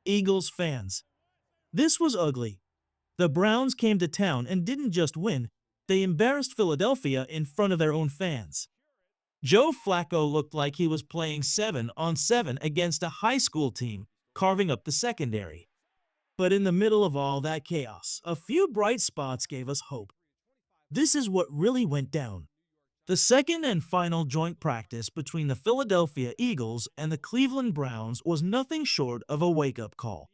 Eagles fans. This was ugly. The Browns came to town and didn't just win, they embarrassed Philadelphia in front of their own fans. Joe Flacco looked like he was playing 7 on 7 against a high school team, carving up the secondary. But in the middle of all that chaos, a few bright spots gave us hope. This is what really went down. The second and final joint practice between the Philadelphia Eagles and the Cleveland Browns was nothing short of a wake-up call.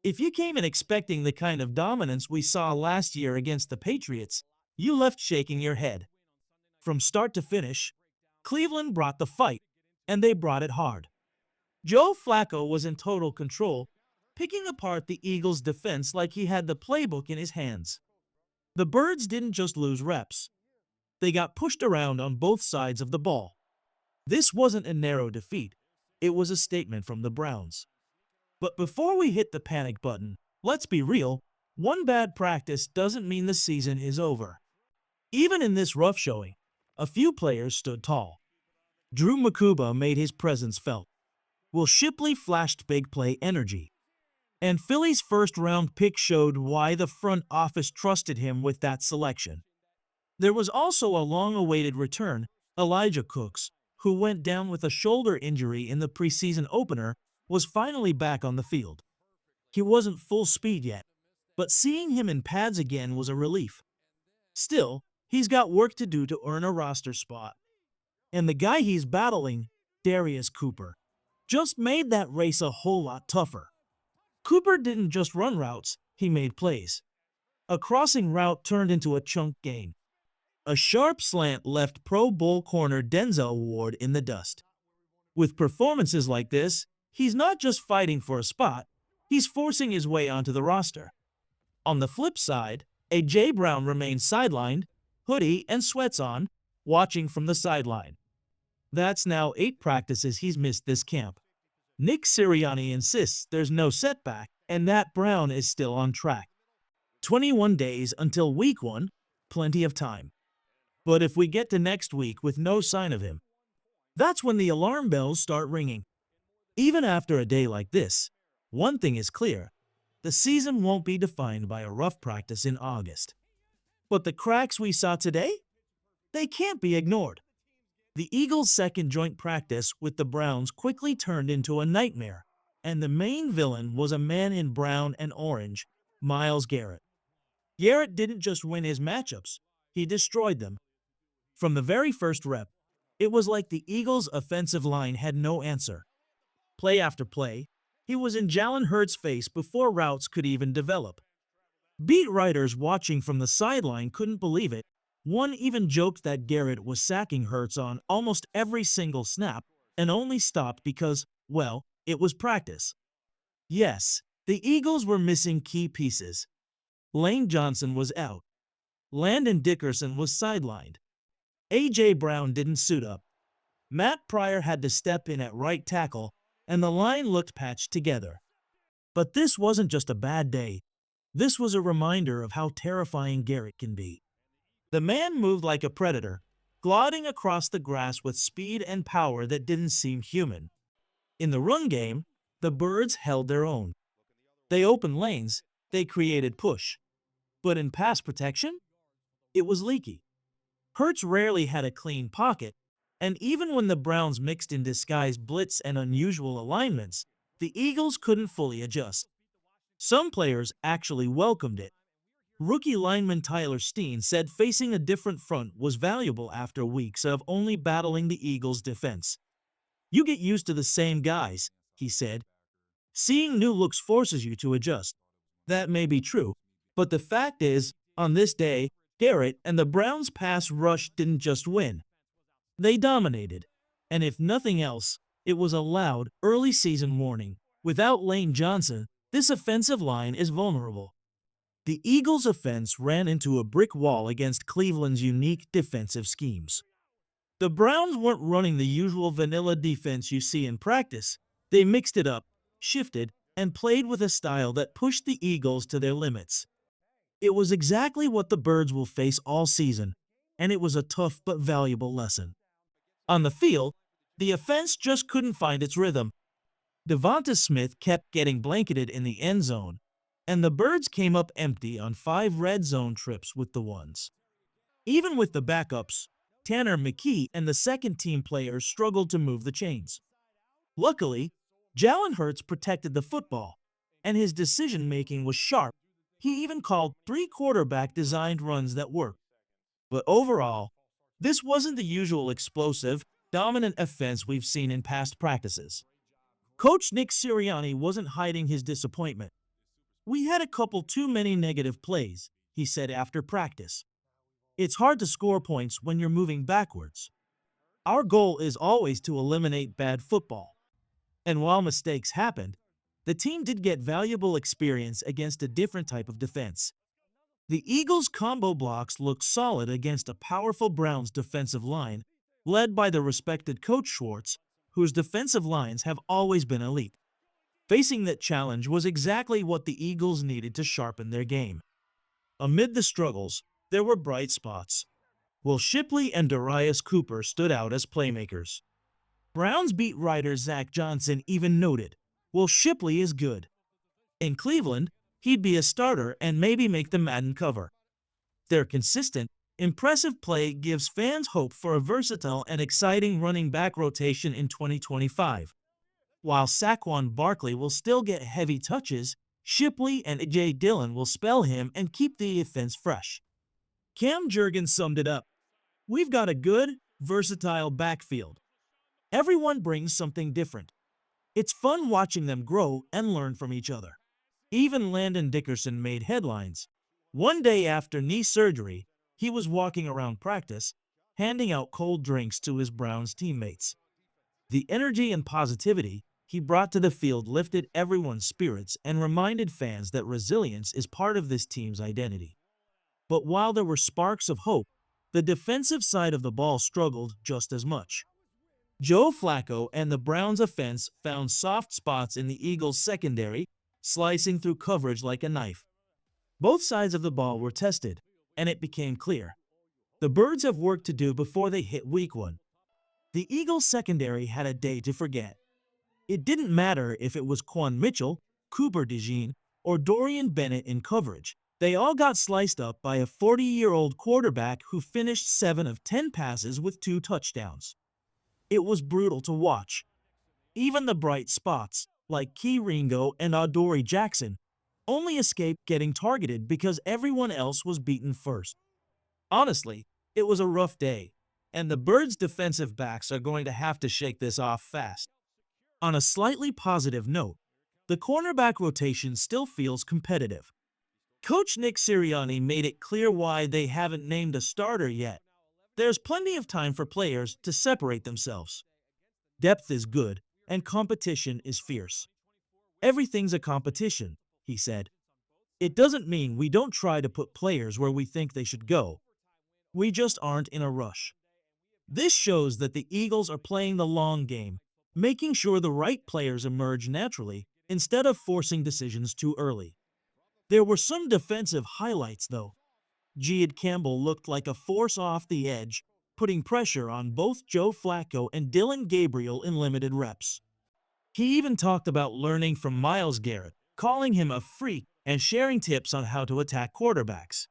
If you came in expecting the kind of dominance we saw last year against the Patriots, you left shaking your head. From start to finish, Cleveland brought the fight, and they brought it hard. Joe Flacco was in total control, picking apart the Eagles' defense like he had the playbook in his hands. The Birds didn't just lose reps. They got pushed around on both sides of the ball. This wasn't a narrow defeat. It was a statement from the Browns. But before we hit the panic button, let's be real, one bad practice doesn't mean the season is over. Even in this rough showing, a few players stood tall. Drew Makuba made his presence felt. Will Shipley flashed big play energy. And Philly's first-round pick showed why the front office trusted him with that selection. There was also a long-awaited return, Elijah Cooks, who went down with a shoulder injury in the preseason opener, was finally back on the field. He wasn't full speed yet, but seeing him in pads again was a relief. Still, he's got work to do to earn a roster spot. And the guy he's battling, Darius Cooper, just made that race a whole lot tougher. Cooper didn't just run routes, he made plays. A crossing route turned into a chunk gain. A sharp slant left Pro Bowl corner Denzel Ward in the dust. With performances like this, he's not just fighting for a spot, he's forcing his way onto the roster. On the flip side, A.J. Brown remains sidelined, hoodie and sweats on, watching from the sideline. That's now 8 practices he's missed this camp. Nick Sirianni insists there's no setback and that Brown is still on track. 21 days until week 1, plenty of time. But if we get to next week with no sign of him, that's when the alarm bells start ringing. Even after a day like this, one thing is clear. The season won't be defined by a rough practice in August. But the cracks we saw today? They can't be ignored. The Eagles' second joint practice with the Browns quickly turned into a nightmare, and the main villain was a man in brown and orange, Myles Garrett. Garrett didn't just win his matchups, he destroyed them. From the very first rep, it was like the Eagles' offensive line had no answer. Play after play, he was in Jalen Hurts' face before routes could even develop. Beat writers watching from the sideline couldn't believe it. One even joked that Garrett was sacking Hurts on almost every single snap and only stopped because, well, it was practice. Yes, the Eagles were missing key pieces. Lane Johnson was out. Landon Dickerson was sidelined. A.J. Brown didn't suit up. Matt Pryor had to step in at right tackle, and the line looked patched together. But this wasn't just a bad day. This was a reminder of how terrifying Garrett can be. The man moved like a predator, gliding across the grass with speed and power that didn't seem human. In the run game, the Birds held their own. They opened lanes, they created push. But in pass protection, it was leaky. Hurts rarely had a clean pocket, and even when the Browns mixed in disguise blitz and unusual alignments, the Eagles couldn't fully adjust. Some players actually welcomed it. Rookie lineman Tyler Steen said facing a different front was valuable after weeks of only battling the Eagles' defense. You get used to the same guys, he said. Seeing new looks forces you to adjust. That may be true, but the fact is, on this day, Garrett and the Browns' pass rush didn't just win. They dominated, and if nothing else, it was a loud, early season warning. Without Lane Johnson, this offensive line is vulnerable. The Eagles' offense ran into a brick wall against Cleveland's unique defensive schemes. The Browns weren't running the usual vanilla defense you see in practice. They mixed it up, shifted, and played with a style that pushed the Eagles to their limits. It was exactly what the Birds will face all season, and it was a tough but valuable lesson. On the field, the offense just couldn't find its rhythm. Devonta Smith kept getting blanketed in the end zone, and the Birds came up empty on 5 red zone trips with the ones. Even with the backups, Tanner McKee and the second-team players struggled to move the chains. Luckily, Jalen Hurts protected the football, and his decision-making was sharp. He even called 3 quarterback-designed runs that worked. But overall, this wasn't the usual explosive, dominant offense we've seen in past practices. Coach Nick Sirianni wasn't hiding his disappointment. "We had a couple too many negative plays," he said after practice. "It's hard to score points when you're moving backwards. Our goal is always to eliminate bad football." And while mistakes happened, the team did get valuable experience against a different type of defense. The Eagles' combo blocks looked solid against a powerful Browns defensive line, led by the respected Coach Schwartz, whose defensive lines have always been elite. Facing that challenge was exactly what the Eagles needed to sharpen their game. Amid the struggles, there were bright spots. Will Shipley and Darius Cooper stood out as playmakers. Browns beat writer Zach Johnson even noted, "Will Shipley is good. In Cleveland, he'd be a starter and maybe make the Madden cover." Their consistent, impressive play gives fans hope for a versatile and exciting running back rotation in 2025. While Saquon Barkley will still get heavy touches, Shipley and A.J. Dillon will spell him and keep the offense fresh. Cam Jurgens summed it up. "We've got a good, versatile backfield. Everyone brings something different. It's fun watching them grow and learn from each other." Even Landon Dickerson made headlines. One day after knee surgery, he was walking around practice, handing out cold drinks to his Browns teammates. The energy and positivity he brought to the field lifted everyone's spirits and reminded fans that resilience is part of this team's identity. But while there were sparks of hope, the defensive side of the ball struggled just as much. Joe Flacco and the Browns' offense found soft spots in the Eagles' secondary, slicing through coverage like a knife. Both sides of the ball were tested, and it became clear. The Birds have work to do before they hit week 1. The Eagles' secondary had a day to forget. It didn't matter if it was Quan Mitchell, Cooper DeJean, or Dorian Bennett in coverage. They all got sliced up by a 40-year-old quarterback who finished 7 of 10 passes with 2 touchdowns. It was brutal to watch. Even the bright spots, like Key Ringo and Adoree Jackson, only escaped getting targeted because everyone else was beaten first. Honestly, it was a rough day, and the Birds' defensive backs are going to have to shake this off fast. On a slightly positive note, the cornerback rotation still feels competitive. Coach Nick Sirianni made it clear why they haven't named a starter yet. There's plenty of time for players to separate themselves. Depth is good, and competition is fierce. "Everything's a competition," he said. "It doesn't mean we don't try to put players where we think they should go. We just aren't in a rush." This shows that the Eagles are playing the long game, making sure the right players emerge naturally instead of forcing decisions too early. There were some defensive highlights, though. Jade Campbell looked like a force off the edge, putting pressure on both Joe Flacco and Dylan Gabriel in limited reps. He even talked about learning from Myles Garrett, calling him a freak and sharing tips on how to attack quarterbacks.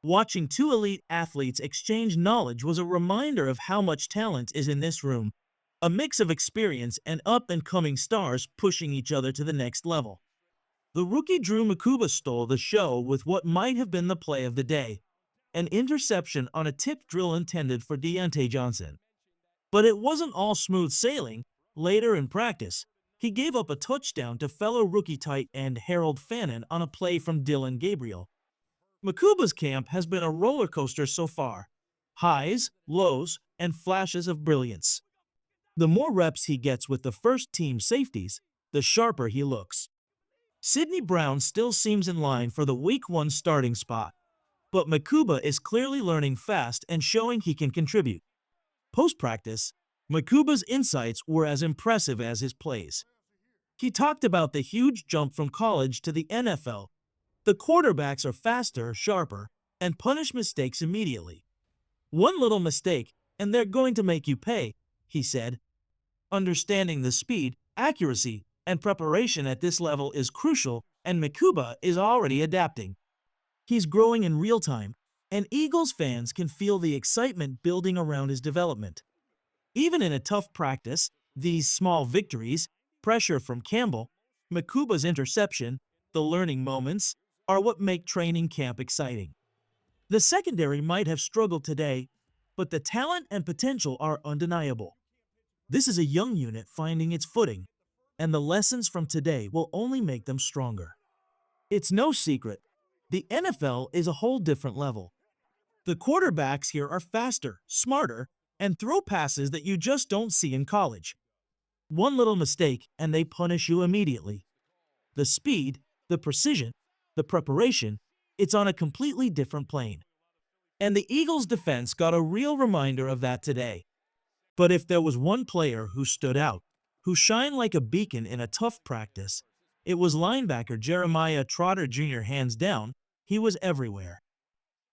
Watching 2 elite athletes exchange knowledge was a reminder of how much talent is in this room, a mix of experience and up-and-coming stars pushing each other to the next level. The rookie Drew Makuba stole the show with what might have been the play of the day, an interception on a tip drill intended for Deontay Johnson. But it wasn't all smooth sailing. Later in practice, he gave up a touchdown to fellow rookie tight end Harold Fannin on a play from Dylan Gabriel. Makuba's camp has been a roller coaster so far. Highs, lows, and flashes of brilliance. The more reps he gets with the first-team safeties, the sharper he looks. Sidney Brown still seems in line for the Week 1 starting spot, but Makuba is clearly learning fast and showing he can contribute. Post-practice, Makuba's insights were as impressive as his plays. He talked about the huge jump from college to the NFL. The quarterbacks are faster, sharper, and punish mistakes immediately. "One little mistake, and they're going to make you pay," he said. "Understanding the speed, accuracy, and preparation at this level is crucial, and Makuba is already adapting. He's growing in real time, and Eagles fans can feel the excitement building around his development. Even in a tough practice, these small victories, pressure from Campbell, Makuba's interception, the learning moments, are what make training camp exciting. The secondary might have struggled today, but the talent and potential are undeniable. This is a young unit finding its footing, and the lessons from today will only make them stronger. It's no secret, the NFL is a whole different level. The quarterbacks here are faster, smarter, and throw passes that you just don't see in college. One little mistake and they punish you immediately. The speed, the precision, the preparation, it's on a completely different plane. And the Eagles' defense got a real reminder of that today. But if there was one player who stood out, who shined like a beacon in a tough practice, it was linebacker Jeremiah Trotter Jr. Hands down, he was everywhere.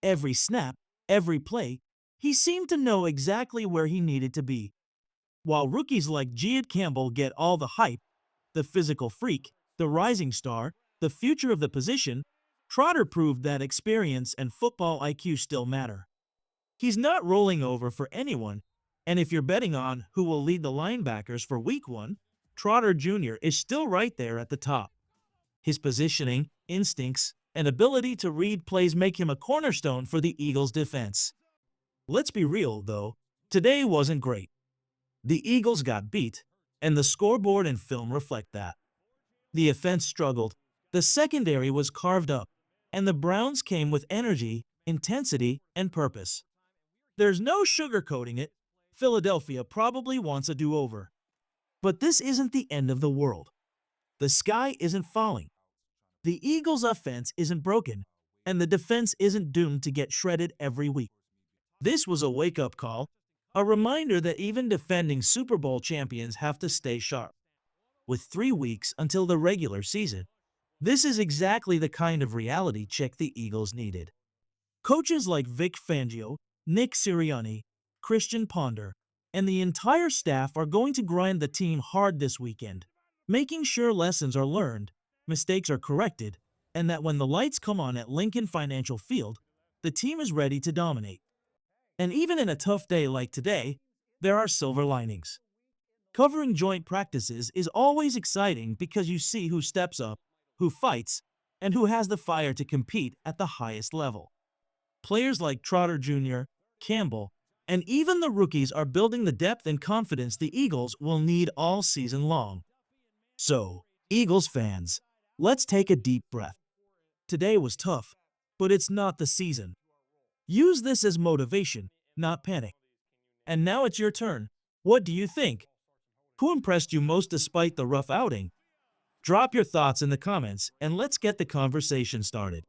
Every snap, every play, he seemed to know exactly where he needed to be. While rookies like Giad Campbell get all the hype, the physical freak, the rising star, the future of the position, Trotter proved that experience and football IQ still matter. He's not rolling over for anyone, and if you're betting on who will lead the linebackers for Week 1, Trotter Jr. is still right there at the top. His positioning, instincts, and ability to read plays make him a cornerstone for the Eagles' defense. Let's be real, though, today wasn't great. The Eagles got beat, and the scoreboard and film reflect that. The offense struggled, the secondary was carved up, and the Browns came with energy, intensity, and purpose. There's no sugarcoating it. Philadelphia probably wants a do-over. But this isn't the end of the world. The sky isn't falling. The Eagles' offense isn't broken, and the defense isn't doomed to get shredded every week. This was a wake-up call, a reminder that even defending Super Bowl champions have to stay sharp. With 3 weeks until the regular season, this is exactly the kind of reality check the Eagles needed. Coaches like Vic Fangio, Nick Sirianni, Christian Ponder, and the entire staff are going to grind the team hard this weekend, making sure lessons are learned, mistakes are corrected, and that when the lights come on at Lincoln Financial Field, the team is ready to dominate. And even in a tough day like today, there are silver linings. Covering joint practices is always exciting because you see who steps up, who fights, and who has the fire to compete at the highest level. Players like Trotter Jr., Campbell, and even the rookies are building the depth and confidence the Eagles will need all season long. So, Eagles fans, let's take a deep breath. Today was tough, but it's not the season. Use this as motivation, not panic. And now it's your turn. What do you think? Who impressed you most despite the rough outing? Drop your thoughts in the comments and let's get the conversation started.